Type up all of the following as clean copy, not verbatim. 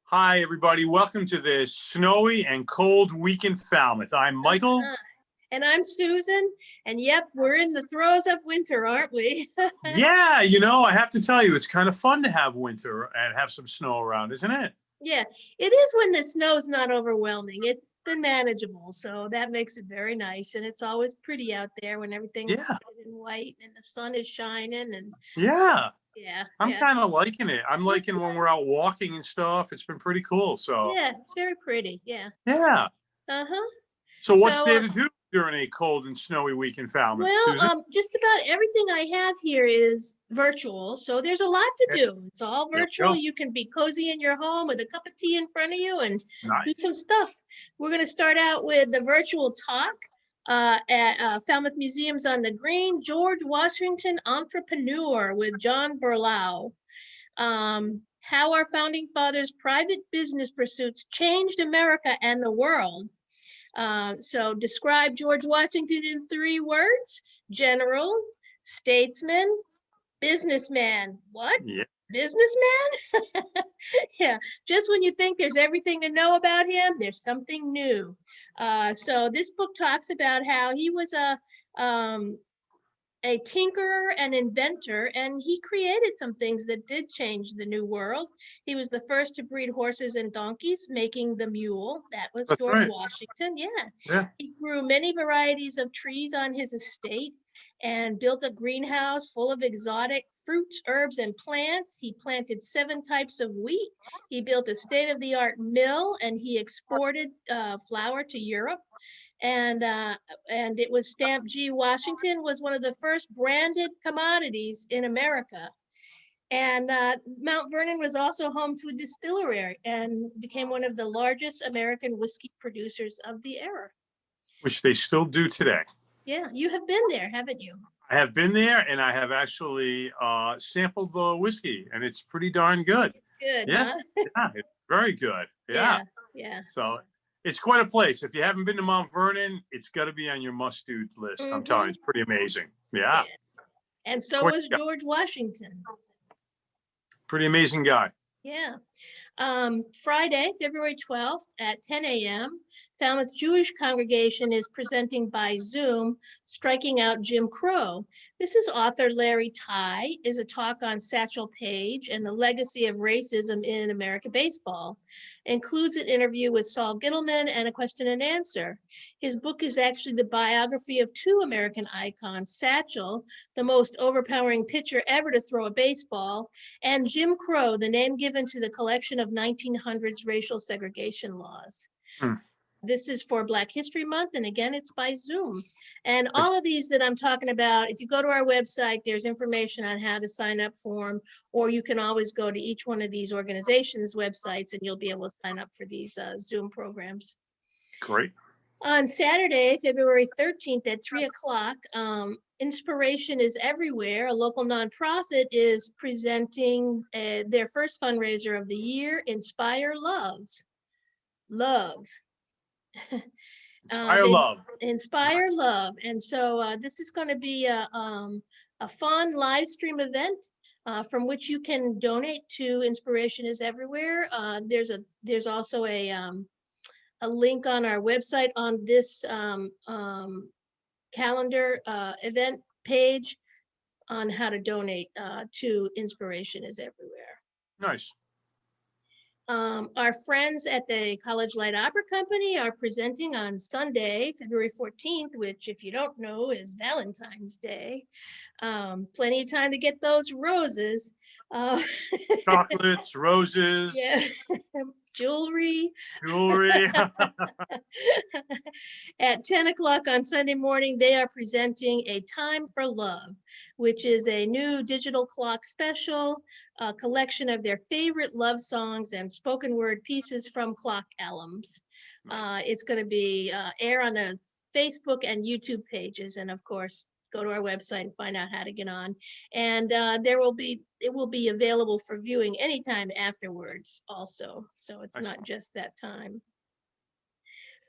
Hi, everybody. Welcome to this snowy and cold week in Falmouth. I'm Michael. And I'm Susan. And yep, we're in the throes of winter, aren't we? Yeah, I have to tell you, it's kind of fun to have winter and have some snow around, isn't it? Yeah, it is when the snow's not overwhelming. It's been manageable, so that makes it very nice. And it's always pretty out there when everything's Yeah, red and white and the sun is shining. And yeah. yeah, I'm yeah. kind of liking it. I'm It's liking when we're out walking and stuff. It's been pretty cool. So, yeah, it's very pretty. Yeah. yeah. Uh-huh. So, what's So there to do during a cold and snowy week in Falmouth, well, Susan? just about everything I have here is virtual, so there's a lot to Yeah, do. It's all there we virtual. go. You can be cozy in your home with a cup of tea in front of you and do Nice. some stuff. We're going to start out with the virtual talk at Falmouth Museums on the Green, George Washington Entrepreneur with John Berlau. How our founding fathers' private business pursuits changed America and the world. So describe George Washington in 3 words: general, statesman, businessman. What? Yeah. Businessman? Yeah, just when you think there's everything to know about him, there's something new. So this book talks about how he was a tinkerer and inventor, and he created some things that did change the new world. He was the first to breed horses and donkeys, making the mule. That was That's George right. Washington. Yeah. Yeah. He grew many varieties of trees on his estate and built a greenhouse full of exotic fruits, herbs, and plants. He planted 7 types of wheat. He built a state-of-the-art mill, and he exported flour to Europe. And it was stamped G. Washington was one of the first branded commodities in America. And Mount Vernon was also home to a distillery and became one of the largest American whiskey producers of the era. Which they still do today. Yeah, you have been there, haven't you? I have been there, and I have actually sampled the whiskey, and it's pretty darn good. Good, Yes, huh? yeah, it's very good. Yeah. Yeah, yeah. So it's quite a place. If you haven't been to Mount Vernon, it's got to be on your must-do list. I'm telling you, Mm-hmm. it's pretty amazing. Yeah, Yeah. And so quite, was yeah, George Washington. pretty amazing guy. Yeah. Friday, February 12th at 10 a.m., Falmouth Jewish Congregation is presenting by Zoom, Striking Out Jim Crow. This is author Larry Tye, is a talk on Satchel Paige and the legacy of racism in American baseball. Includes an interview with Saul Gittleman and a question and answer. His book is actually the biography of 2 American icons, Satchel, the most overpowering pitcher ever to throw a baseball, and Jim Crow, the name given to the collection of 1900s racial segregation laws. Hmm. This is for Black History Month, and again, it's by Zoom. And all of these that I'm talking about, if you go to our website, there's information on how to sign up for them, or you can always go to each one of these organizations' websites, and you'll be able to sign up for these Zoom programs. Great. On Saturday, February 13th at 3 o'clock, Inspiration is Everywhere, a local nonprofit, is presenting their first fundraiser of the year, Inspire Loves. Love. Inspire love. Inspire Love. And so this is going to be a fun live stream event from which you can donate to Inspiration is Everywhere. There's also a link on our website on this calendar event page on how to donate to Inspiration is Everywhere. Nice. Our friends at the College Light Opera Company are presenting on Sunday, February 14th, which, if you don't know, is Valentine's Day. Plenty of time to get those roses. Chocolates, roses, Yeah. Jewelry. jewelry. At 10 o'clock on Sunday morning, they are presenting A Time for Love, which is a new digital clock special, a collection of their favorite love songs and spoken word pieces from clock albums. Nice. It's going to be air on the Facebook and YouTube pages, and of course, go to our website and find out how to get on. And it will be available for viewing anytime afterwards also. So it's Excellent. not just that time.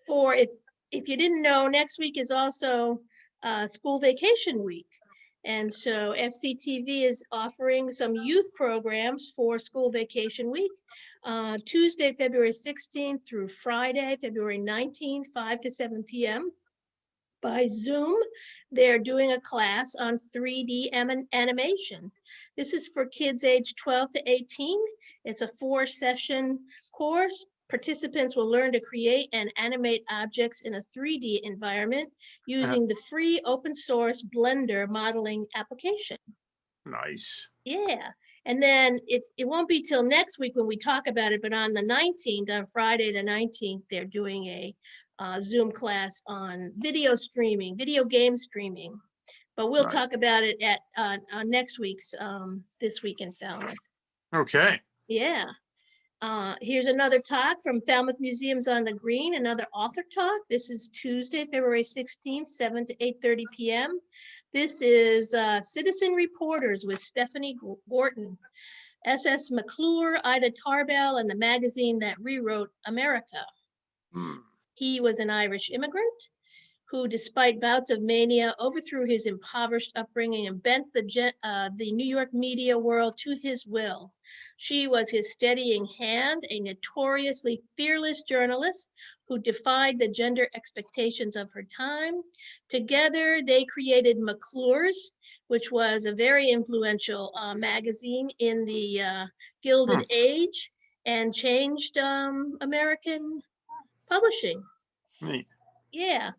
For if you didn't know, next week is also school vacation week. And so FCTV is offering some youth programs for school vacation week. Tuesday, February 16th through Friday, February 19th, 5 to 7 p.m. by Zoom. They're doing a class on 3D animation. This is for kids aged 12 to 18. It's a 4-session course. Participants will learn to create and animate objects in a 3D environment using the free open source Blender modeling application. Nice. Yeah. And then it won't be till next week when we talk about it, but on the 19th, on Friday the 19th, they're doing a Zoom class on video streaming, video game streaming. But we'll Nice. talk about it at on next week's This Week in Falmouth. Okay. Yeah. Here's another talk from Falmouth Museums on the Green, another author talk. This is Tuesday, February 16th, 7 to 8:30 p.m. This is Citizen Reporters with Stephanie Gorton, S.S. McClure, Ida Tarbell, and the magazine that rewrote America. He was an Irish immigrant who, despite bouts of mania, overthrew his impoverished upbringing and bent the New York media world to his will. She was his steadying hand, a notoriously fearless journalist who defied the gender expectations of her time. Together, they created McClure's, which was a very influential magazine in the Gilded Age and changed American publishing. Neat. Yeah.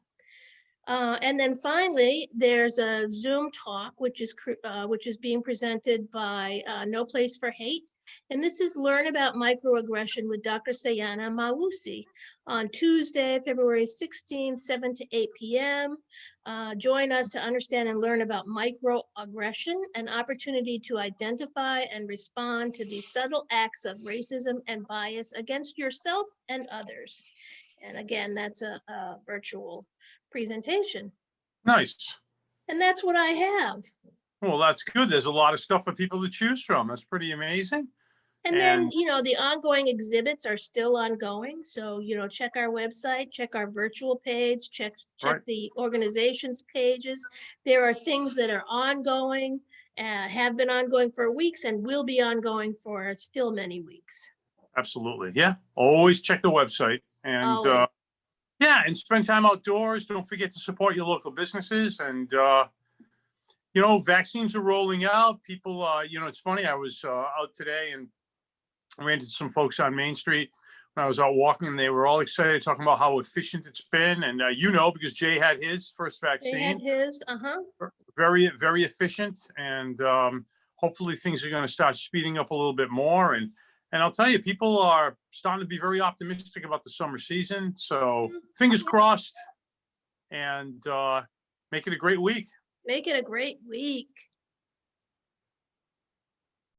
And then finally, there's a Zoom talk, which is being presented by No Place for Hate. And this is Learn About Microaggression with Dr. Sayana Mawusi on Tuesday, February 16th, 7 to 8 p.m. Join us to understand and learn about microaggression, an opportunity to identify and respond to the subtle acts of racism and bias against yourself and others. And again, that's a virtual presentation. Nice. And that's what I have. Well, that's good. There's a lot of stuff for people to choose from. That's pretty amazing. And then, the ongoing exhibits are still ongoing. So, check our website, check our virtual page, check Right. the organization's pages. There are things that are ongoing, have been ongoing for weeks and will be ongoing for still many weeks. Absolutely. Yeah. Always check the website and yeah, and spend time outdoors. Don't forget to support your local businesses. And, vaccines are rolling out. People, it's funny. I was out today and ran into some folks on Main Street when I was out walking, and they were all excited talking about how efficient it's been. And, because Jay had his first vaccine. They had his, Very, very efficient. And hopefully things are going to start speeding up a little bit more. And I'll tell you, people are starting to be very optimistic about the summer season. So fingers crossed, and make it a great week. Make it a great week.